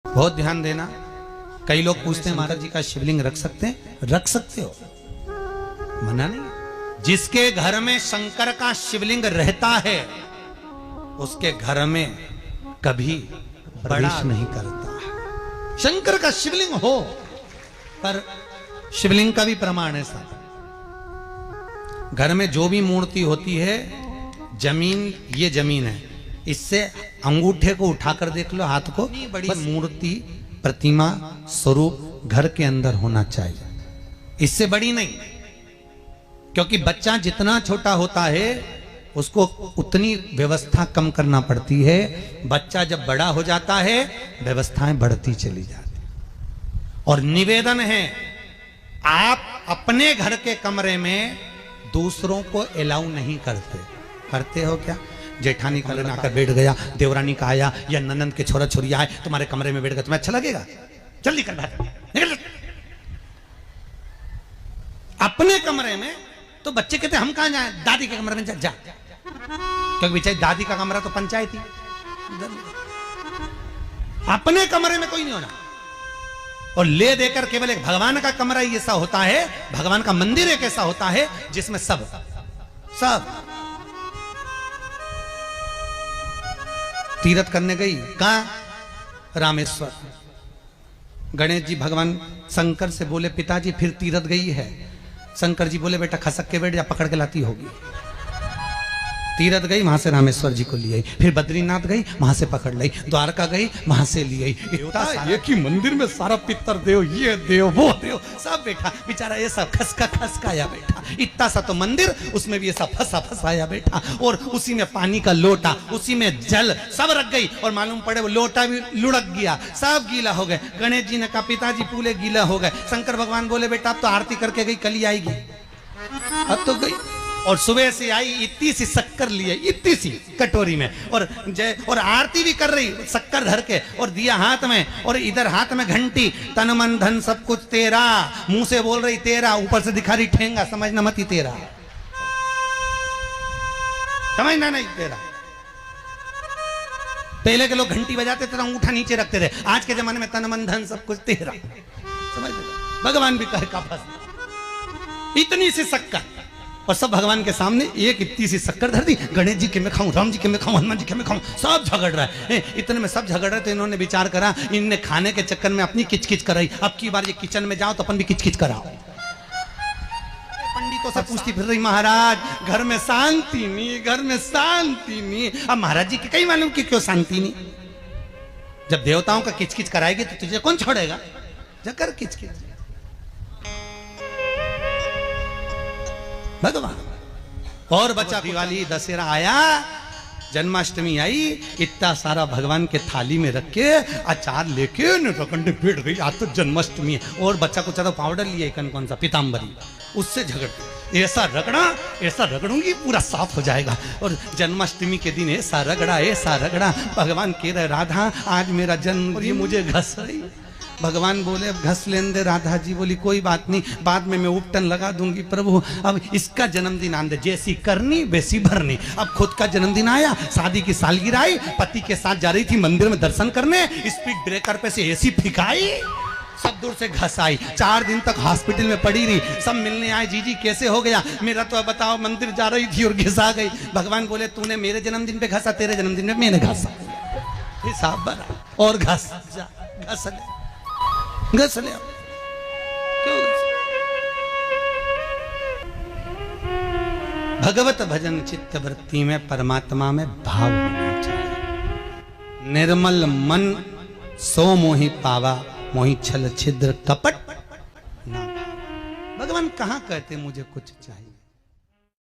बहुत ध्यान देना। कई लोग पूछते हैं महाराज जी का शिवलिंग रख सकते हैं? रख सकते हो, मना नहीं। जिसके घर में शंकर का शिवलिंग रहता है उसके घर में कभी प्रवेश नहीं करता। शंकर का शिवलिंग हो, पर शिवलिंग का भी प्रमाण है साहब। घर में जो भी मूर्ति होती है, जमीन, ये जमीन है, इससे अंगूठे को उठाकर देख लो, हाथ को, बड़ी मूर्ति, प्रतिमा, स्वरूप घर के अंदर होना चाहिए, इससे बड़ी नहीं। क्योंकि बच्चा जितना छोटा होता है उसको उतनी व्यवस्था कम करना पड़ती है। बच्चा जब बड़ा हो जाता है व्यवस्थाएं बढ़ती चली जाती। और निवेदन है, आप अपने घर के कमरे में दूसरों को अलाउ नहीं करते। करते हो क्या? जेठानी का लेना आकर बैठ गया, देवरानी का आया, या ननंद के छोरा छोरी आए तुम्हारे कमरे में बैठ गए, तुम्हें अच्छा लगेगा? जल्दी कर निकल। अपने कमरे में तो बच्चे कहते हम कहां जाएं? दादी के कमरे में जा। क्योंकि बेचारी दादी का कमरा तो पंचायती। अपने कमरे में कोई नहीं होना। और ले देकर केवल एक भगवान का कमरा ही ऐसा होता है, भगवान का मंदिर एक ऐसा होता है जिसमें सब तीर्थ करने गई। कहां? रामेश्वर। गणेश जी भगवान शंकर से बोले, पिताजी फिर तीर्थ गई है। शंकर जी बोले, बेटा खसक के बैठ जा, पकड़ के लाती होगी। तीर्थ गई, वहां से रामेश्वर जी को ले आई। फिर बद्रीनाथ गई, वहां से पकड़ लाई। द्वारका गई, वहां से ले आई। एक ही मंदिर में सारा पितर देव, ये देव, वो देव, सब बैठा। बेचारा ये सब खसकाया बैठा। इतना सा तो मंदिर, उसमें भी ऐसा फंसाया बैठा। और उसी में पानी का लोटा, उसी में जल सब रख गई। और मालूम पड़े वो लोटा भी लुढ़क गया, सब गीला हो गए। गणेश जी ने कहा, पिताजी पूरे गीला हो गए। शंकर भगवान बोले, बेटा अब तो आरती करके गई, कल ही आएगी। अब तो गई। और सुबह से आई, इतनी सी शक्कर लिए, इतनी सी कटोरी में, और आरती भी कर रही शक्कर धर के, और दिया हाथ में, और इधर हाथ में घंटी। तन मन धन सब कुछ तेरा, मुंह से बोल रही तेरा, ऊपर से दिखा रही ठेंगा, समझना मत ही तेरा, समझना नहीं तेरा। पहले के लोग घंटी बजाते थे, अंगूठा नीचे रखते थे। आज के जमाने में तन मन धन सब कुछ तेरा, समझ। भगवान भी कहे का फंस, इतनी सी शक्कर, और सब भगवान के सामने एक इतनी सी शक्कर धर दी। गणेश जी के मैं खाऊं, राम जी के मैं खाऊं, हनुमान जी के मैं खाऊं, सब झगड़ रहा है। इतने में सब झगड़ रहे, तो इन्होंने विचार करा, इनने खाने के चक्कर में अपनी किचकिच कराई। अब की बार ये किचन में जाओ तो अपन भी किचकिच कराओ। पंडितों से पूछती फिर रही, महाराज घर में शांति नहीं, घर में शांति नहीं। अब महाराज जी के कई मालूम कि क्यों शांति नहीं। जब देवताओं का किचकिच कराएगी तो तुझे कौन छोड़ेगा? जकर किचकिच भगवान। और बचा, दिवाली, दशहरा आया, जन्माष्टमी आई, इतना सारा भगवान के थाली में रख के अचार लेके नटखंडे बैठ गई। आज तो जन्माष्टमी है। और बच्चा को चाहे पाउडर लिए, कौन सा पीताम्बरी, उससे झगड़, ऐसा रगड़ूंगी पूरा साफ हो जाएगा। और जन्माष्टमी के दिन ऐसा रगड़ा। भगवान कह रहे, राधा आज मेरा जन्म, और ये मुझे घस रही। भगवान बोले, अब घस लेने दे। राधा जी बोली, कोई बात नहीं, बाद में मैं उपटन लगा दूंगी। प्रभु अब इसका जन्मदिन आने दे, जैसी करनी वैसी भरनी। अब खुद का जन्मदिन आया, शादी की सालगिरह आई, पति के साथ जा रही थी मंदिर में दर्शन करने, स्पीड ब्रेकर पे से ऐसी फिकाई, सब दूर से घस आई। 4 दिन तक हॉस्पिटल में पड़ी रही। सब मिलने आए, जीजी कैसे हो गया? मेरा तो बताओ, मंदिर जा रही थी और घिसा गई। भगवान बोले, तूने मेरे जन्मदिन पे घसा, तेरे जन्मदिन में मैंने घसा, हिसाब बना। और घस ले। क्यों? भगवत भजन चित्त वृत्ति में, परमात्मा में भाव होना चाहिए। निर्मल मन सो मोहि पावा, मोहि छल छिद्र कपट ना। भगवान कहां कहते मुझे कुछ चाहिए।